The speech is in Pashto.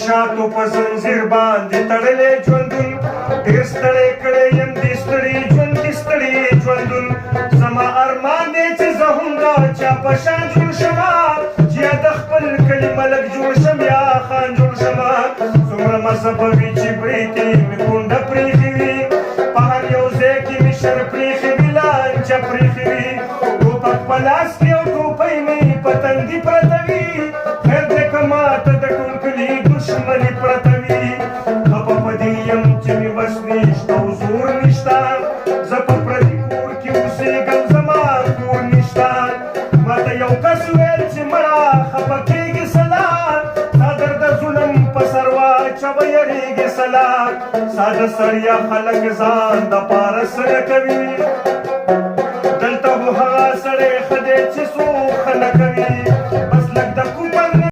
شاتو په زنځیر باندې تړلې ژوندون ډېر ستړی کړی یم دې ستړي ژوند کې ستړي ژوندون زما ارمان دی چې زه هم دا چا په شان جوړ شمه چې یا د خپل کلي ملک جوړ شم یا خان جوړ شمه څومره مذهبه وي چې برېتې مې کونډه پرېښې وي په هر یو ځای کې مې شر پرېښې وي لانجه پرېښې وي ټوپک په لاس کې او ټوپۍ مې په تندي پرته وي خیر دی که ماته د ټول کلي دښمني پرته وي خفه په دې یم چې مې وس نشته او زور نشته زه په پردي کور کې اوسېږم زما کور نشته ماته یو کس ویل چې مړه خفه کېږي سلا ستا د ظلم په سر واچوه یېرېږي سلا ساده سړیه خلک ځان دپاره څه نه کوي